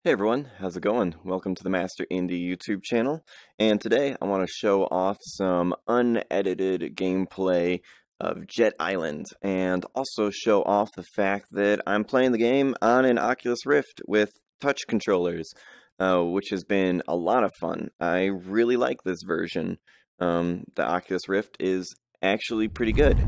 Hey everyone, how's it going? Welcome to the Master Indie YouTube channel, and today I want to show off some unedited gameplay of Jet Island, and also show off the fact that I'm playing the game on an Oculus Rift with touch controllers, which has been a lot of fun. I really like this version. The Oculus Rift is actually pretty good.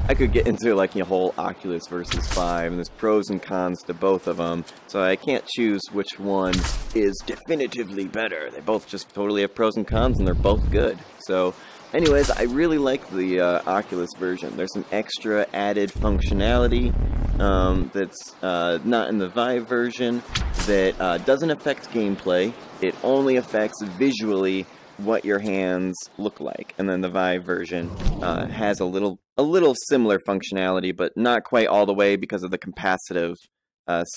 I could get into like a whole Oculus versus Vive, and there's pros and cons to both of them, so I can't choose which one is definitively better. They both just totally have pros and cons, and they're both good. So, anyways, I really like the Oculus version. There's some extra added functionality that's not in the Vive version that doesn't affect gameplay. It only affects visually what your hands look like, and then the Vive version has a little similar functionality, but not quite all the way because of the capacitive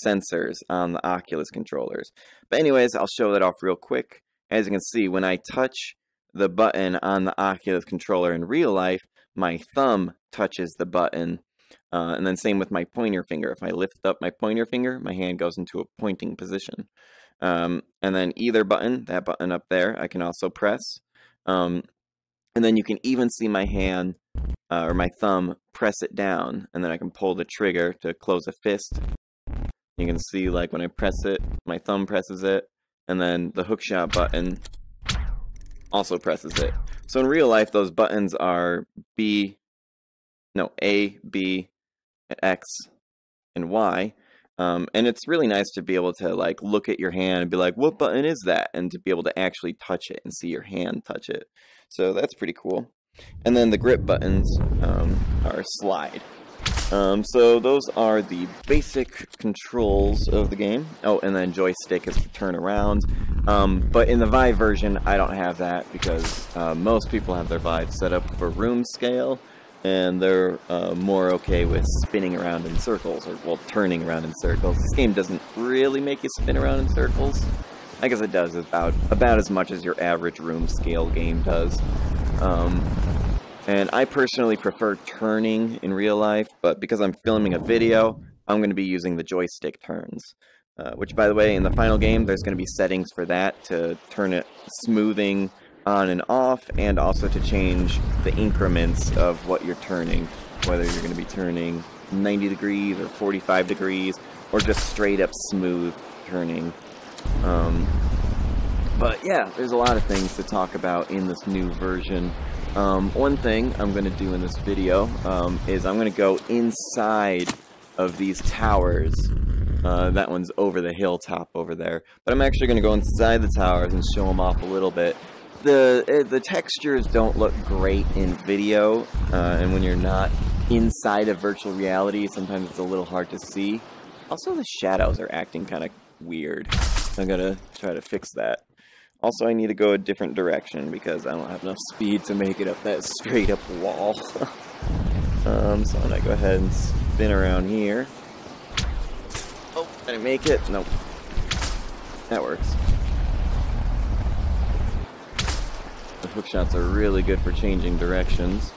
sensors on the Oculus controllers. But anyways, I'll show that off real quick. As you can see, when I touch the button on the Oculus controller in real life, my thumb touches the button, and then same with my pointer finger. If I lift up my pointer finger, my hand goes into a pointing position. And then either button, that button up there, I can also press. And then you can even see my hand, or my thumb, press it down, and then I can pull the trigger to close a fist. You can see, like, when I press it, my thumb presses it, and then the hookshot button also presses it. So in real life, those buttons are A, B, X, and Y. And it's really nice to be able to like look at your hand and be like, what button is that? And to be able to actually touch it and see your hand touch it. So that's pretty cool. And then the grip buttons are slide. So those are the basic controls of the game. Oh, and then joystick is to turn around. But in the Vive version, I don't have that because most people have their Vive set up for room scale. And they're more okay with spinning around in circles, or, well, turning around in circles. This game doesn't really make you spin around in circles. I guess it does about as much as your average room scale game does. And I personally prefer turning in real life, but because I'm filming a video, I'm going to be using the joystick turns. Which, by the way, in the final game, there's going to be settings for that to turn it smoothing on and off, and also to change the increments of what you're turning, whether you're going to be turning 90 degrees or 45 degrees or just straight up smooth turning. But yeah, there's a lot of things to talk about in this new version. One thing I'm going to do in this video is I'm going to go inside of these towers. That one's over the hilltop over there, but I'm actually going to go inside the towers and show them off a little bit. The textures don't look great in video, and when you're not inside of virtual reality, sometimes it's a little hard to see. Also, the shadows are acting kind of weird. I gotta try to fix that. Also, I need to go a different direction because I don't have enough speed to make it up that straight up wall. So I'm gonna go ahead and spin around here. Oh, did I make it? Nope. That works. The hookshots are really good for changing directions.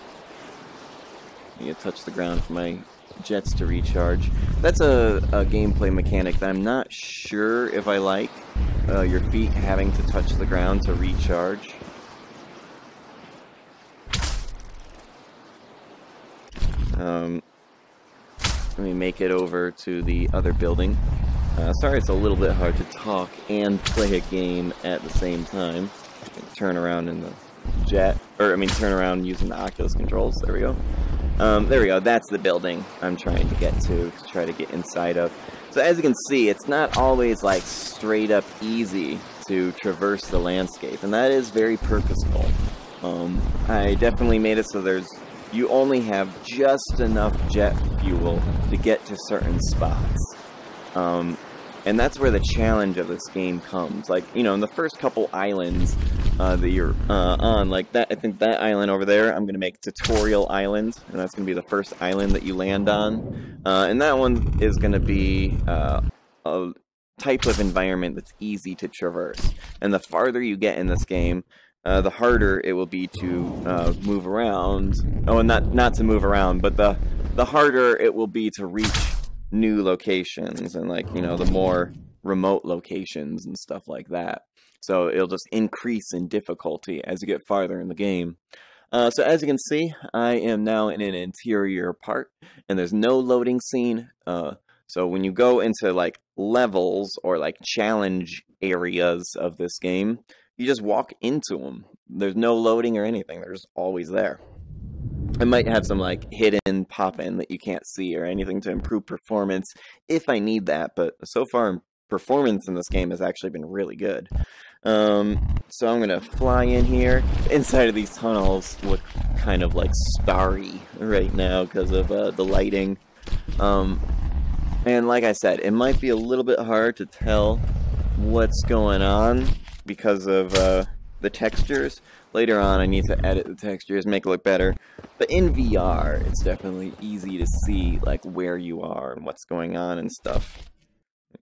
You touch the ground for my jets to recharge. That's a gameplay mechanic that I'm not sure if I like. Your feet having to touch the ground to recharge. Let me make it over to the other building. Sorry it's a little bit hard to talk and play a game at the same time. Turn around in the turn around using the Oculus controls. There we go. There we go. That's the building I'm trying to get to try to get inside of. So as you can see, it's not always like straight up easy to traverse the landscape, and that is very purposeful. I definitely made it so you only have just enough jet fuel to get to certain spots. And that's where the challenge of this game comes. Like, you know, in the first couple islands that you're on, like that, I think that island over there, I'm going to make Tutorial Island, and that's going to be the first island that you land on. And that one is going to be a type of environment that's easy to traverse. And the farther you get in this game, the harder it will be to move around. Oh, and not to move around, but the harder it will be to reach new locations and, like, you know, the more remote locations and stuff like that. So it'll just increase in difficulty as you get farther in the game. So as you can see, I am now in an interior part, and there's no loading scene. So when you go into, like, levels or, like, challenge areas of this game, you just walk into them. There's no loading or anything. They're just always there. I might have some, like, hidden pop-in that you can't see or anything to improve performance if I need that, but so far performance in this game has actually been really good. So I'm gonna fly in here. Inside of these tunnels look kind of, like, starry right now because of the lighting. And like I said, it might be a little bit hard to tell what's going on because of the textures. Later on, I need to edit the textures, make it look better. But in VR, it's definitely easy to see, like, where you are and what's going on and stuff.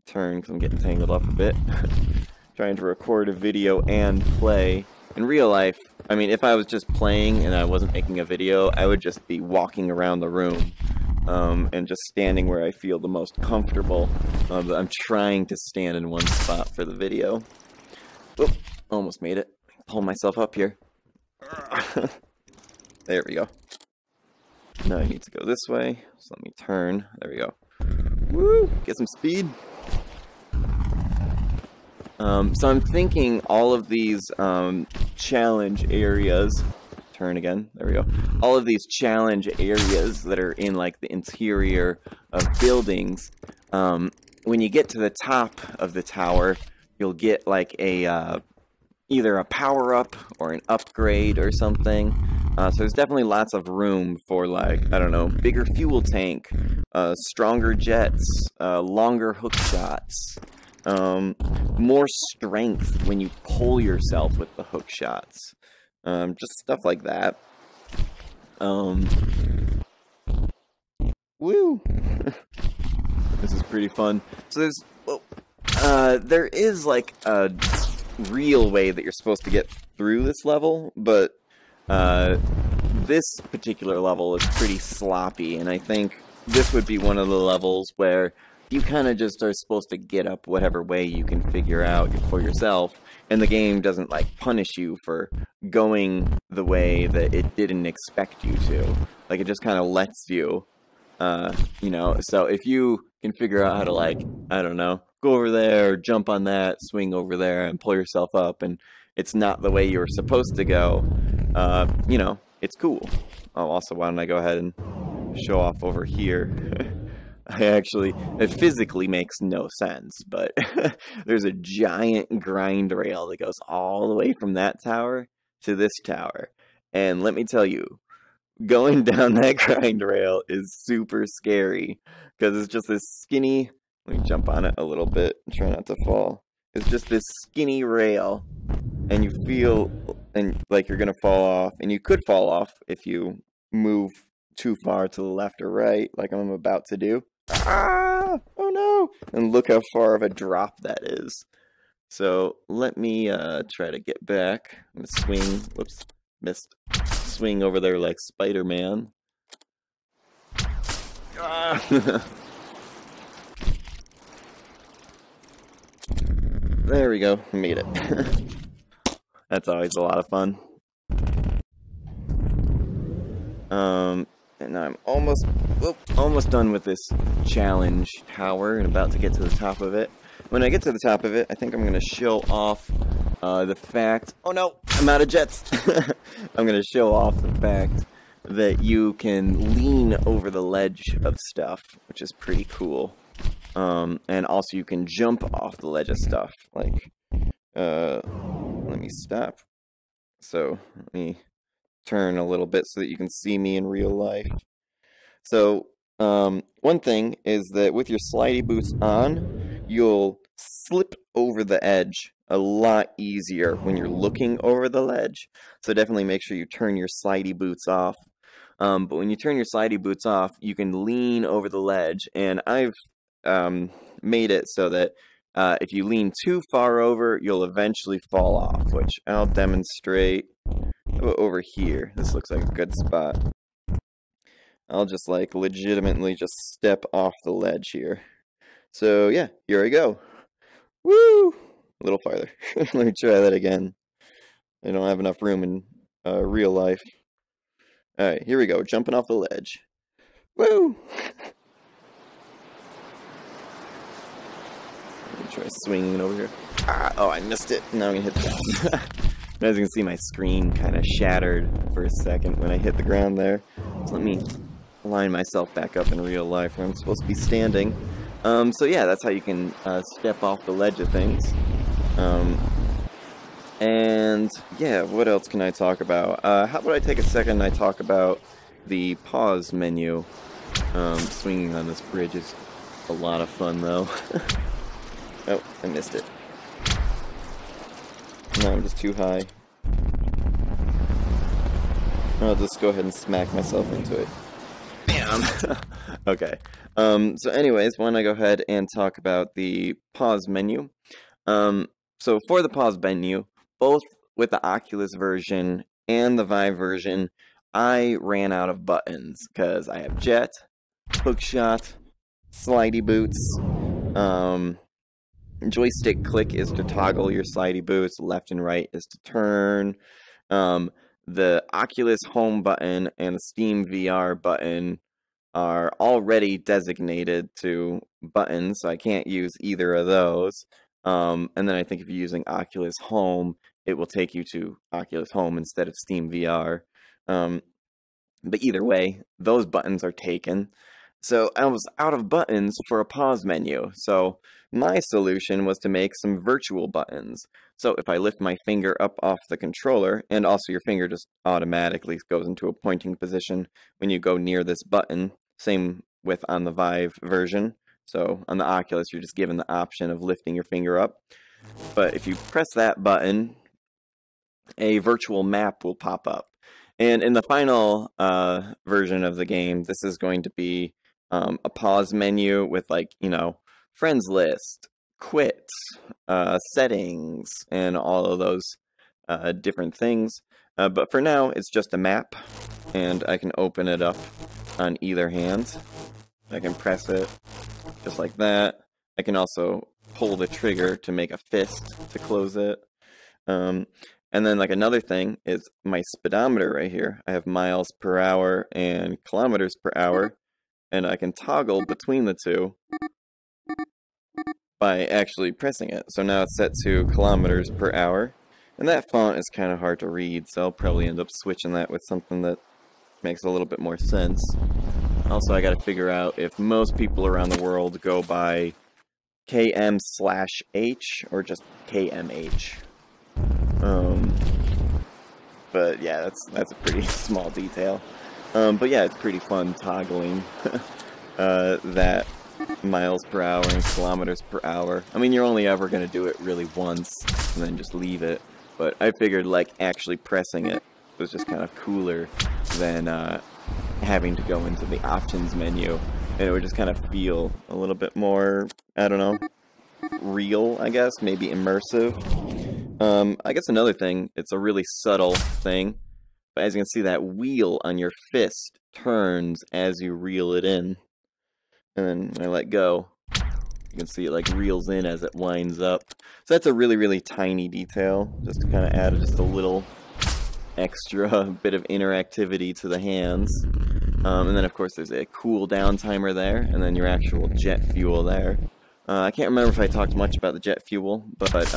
Turn, because I'm getting tangled up a bit. Trying to record a video and play. In real life, I mean, if I was just playing and I wasn't making a video, I would just be walking around the room and just standing where I feel the most comfortable. But I'm trying to stand in one spot for the video. Oop, almost made it. Pull myself up here. There we go. Now I need to go this way, so let me turn. There we go. Woo! Get some speed. So I'm thinking all of these challenge areas, turn again, there we go. All of these challenge areas that are in, like, the interior of buildings, when you get to the top of the tower, you'll get, like, a either a power-up or an upgrade or something. So there's definitely lots of room for, like, I don't know, bigger fuel tank, stronger jets, longer hook shots. More strength when you pull yourself with the hook shots. Just stuff like that. Woo! This is pretty fun. So there is, like, a real way that you're supposed to get through this level, but this particular level is pretty sloppy, and I think this would be one of the levels where you kind of just are supposed to get up whatever way you can figure out for yourself, and the game doesn't, like, punish you for going the way that it didn't expect you to. Like, it just kind of lets you, you know, so if you can figure out how to, like, I don't know, go over there, jump on that, swing over there, and pull yourself up, and it's not the way you were supposed to go, you know, it's cool. Oh, also, why don't I go ahead and show off over here? It physically makes no sense, but there's a giant grind rail that goes all the way from that tower to this tower. And let me tell you, going down that grind rail is super scary, because it's just this skinny, let me jump on it a little bit and try not to fall. It's just this skinny rail, and you feel like you're gonna fall off, and you could fall off if you move too far to the left or right, like I'm about to do. Ah! Oh no! And look how far of a drop that is. So let me try to get back. I'm gonna swing. Whoops, missed. Swing over there like Spider-Man. Ah! There we go. Made it. That's always a lot of fun. And I'm almost done with this challenge tower and about to get to the top of it. When I get to the top of it, I think I'm going to show off the fact... Oh no, I'm out of jets! I'm going to show off the fact that you can lean over the ledge of stuff, which is pretty cool. And also you can jump off the ledge of stuff. Like, let me stop. So, let me turn a little bit so that you can see me in real life. So, one thing is that with your slidey boots on, you'll slip over the edge a lot easier when you're looking over the ledge. So definitely make sure you turn your slidey boots off. But when you turn your slidey boots off, you can lean over the ledge, and I've made it so that if you lean too far over, you'll eventually fall off, which I'll demonstrate over here. This looks like a good spot. I'll just like legitimately just step off the ledge here. So yeah, here I go. Woo! A little farther. Let me try that again. I don't have enough room in real life. Alright, here we go. Jumping off the ledge. Woo! Let me try swinging over here. Ah, oh, I missed it. Now I'm gonna hit the ground. As you can see, my screen kind of shattered for a second when I hit the ground there. So let me line myself back up in real life where I'm supposed to be standing. So yeah, that's how you can step off the ledge of things. And yeah, what else can I talk about? How about I take a second and I talk about the pause menu? Swinging on this bridge is a lot of fun though. Oh, I missed it. No, I'm just too high. I'll just go ahead and smack myself into it. Bam! Okay. So anyways, why don't I go ahead and talk about the pause menu. So for the pause menu, both with the Oculus version and the Vive version, I ran out of buttons because I have jet, hookshot, slidey boots, joystick click is to toggle your slidey boots, left and right is to turn. The Oculus home button and the Steam VR button are already designated to buttons, so I can't use either of those. And then I think if you're using Oculus Home, it will take you to Oculus Home instead of Steam VR. But either way, those buttons are taken. So I was out of buttons for a pause menu. So my solution was to make some virtual buttons. So if I lift my finger up off the controller, and also your finger just automatically goes into a pointing position when you go near this button, same with on the Vive version. So on the Oculus, you're just given the option of lifting your finger up. But if you press that button, a virtual map will pop up. And in the final version of the game, this is going to be a pause menu with, like, you know, friends list, quit, settings, and all of those different things. But for now, it's just a map, and I can open it up on either hand. I can press it just like that. I can also pull the trigger to make a fist to close it. And then, like, another thing is my speedometer right here. I have miles per hour and kilometers per hour, and I can toggle between the two by actually pressing it. So now it's set to kilometers per hour, and that font is kind of hard to read, so I'll probably end up switching that with something that makes a little bit more sense. Also, I gotta figure out if most people around the world go by km/h or just kmh. But yeah, that's a pretty small detail. But yeah, it's pretty fun toggling that miles per hour and kilometers per hour. I mean, you're only ever going to do it really once and then just leave it. But I figured, like, actually pressing it was just kind of cooler than having to go into the options menu. And it would just kind of feel a little bit more, I don't know, real, I guess, maybe immersive. I guess another thing, it's a really subtle thing, but as you can see, that wheel on your fist turns as you reel it in. And then when I let go, you can see it like reels in as it winds up. So that's a really, really tiny detail, just to kind of add just a little extra bit of interactivity to the hands. And then of course there's a cool down timer there, and then your actual jet fuel there. I can't remember if I talked much about the jet fuel, but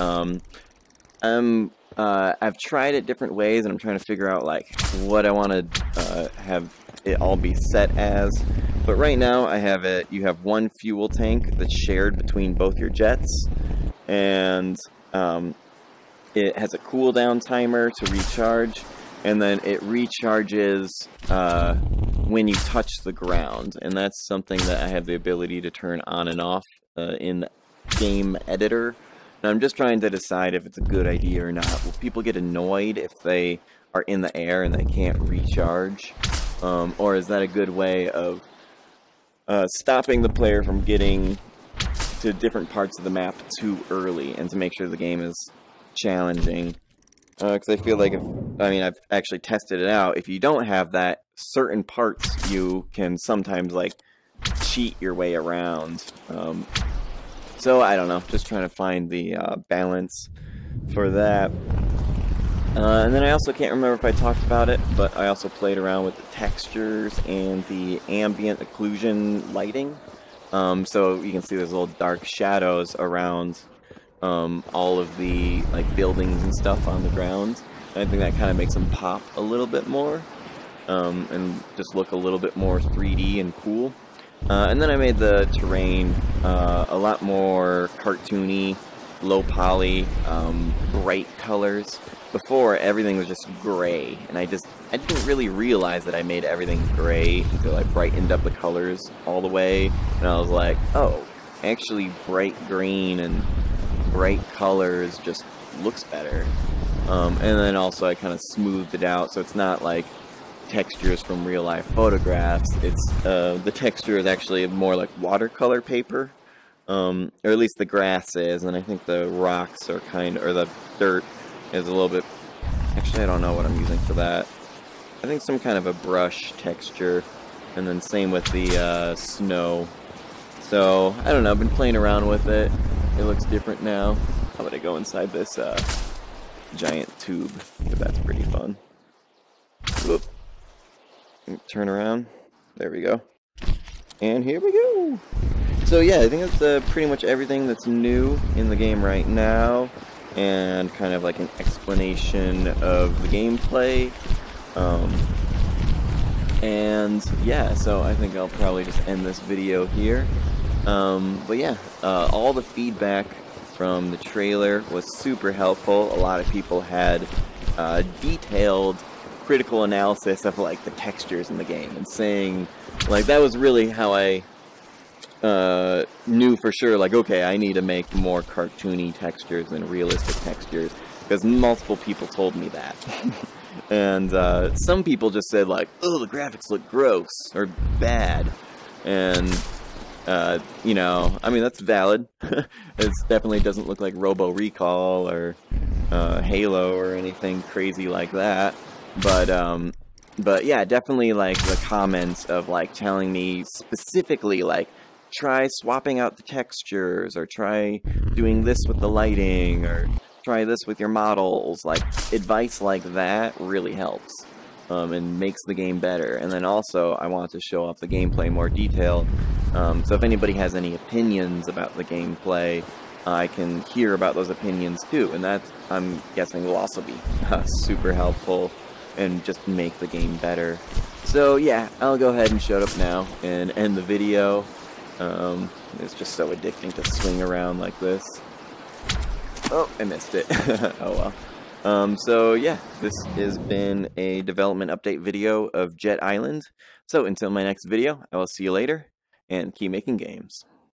I've tried it different ways, and I'm trying to figure out like what I want to have it all be set as. But right now I have it, you have one fuel tank that's shared between both your jets, and it has a cooldown timer to recharge, and then it recharges when you touch the ground, and that's something that I have the ability to turn on and off in the game editor. And I'm just trying to decide if it's a good idea or not. Will people get annoyed if they are in the air and they can't recharge? Or is that a good way of stopping the player from getting to different parts of the map too early, and to make sure the game is challenging? Because I feel like I've actually tested it out. If you don't have that certain parts you can sometimes like cheat your way around. So I don't know, just trying to find the balance for that. And then I also can't remember if I talked about it, but I also played around with the textures and the ambient occlusion lighting. So you can see there's little dark shadows around all of the like buildings and stuff on the ground. And I think that kind of makes them pop a little bit more and just look a little bit more 3D and cool. And then I made the terrain a lot more cartoony, low poly, bright colors. Before, everything was just gray, and I didn't really realize that I made everything gray until I brightened up the colors all the way, and I was like, oh, actually bright green and bright colors just looks better. And then also I kind of smoothed it out, so it's not like textures from real life photographs. It's the texture is actually more like watercolor paper, or at least the grass is, and I think the rocks are or the dirt is a little bit, actually I don't know what I'm using for that. I think some kind of a brush texture, and then same with the snow. So I don't know, I've been playing around with it. It looks different now. How about I go inside this giant tube, because that's pretty fun. Whoop. Turn around. There we go. And here we go. So yeah, I think that's pretty much everything that's new in the game right now, and kind of like an explanation of the gameplay. And yeah, so I think I'll probably just end this video here. But yeah, all the feedback from the trailer was super helpful. A lot of people had detailed critical analysis of like the textures in the game, and saying like that was really how I knew for sure, like, okay, I need to make more cartoony textures and realistic textures, because multiple people told me that. And some people just said like, oh, the graphics look gross or bad, and you know, I mean, that's valid. It definitely doesn't look like Robo Recall or Halo or anything crazy like that. But yeah, definitely like the comments of like telling me specifically like, try swapping out the textures, or try doing this with the lighting, or try this with your models. Like, advice like that really helps and makes the game better. And then also, I want to show off the gameplay more detailed. So if anybody has any opinions about the gameplay, I can hear about those opinions too. And that, I'm guessing, will also be super helpful and just make the game better. So yeah, I'll go ahead and shut up now and end the video. It's just so addicting to swing around like this. Oh, I missed it. Oh well. So yeah, this has been a development update video of Jet Island. So until my next video, I will see you later, and keep making games.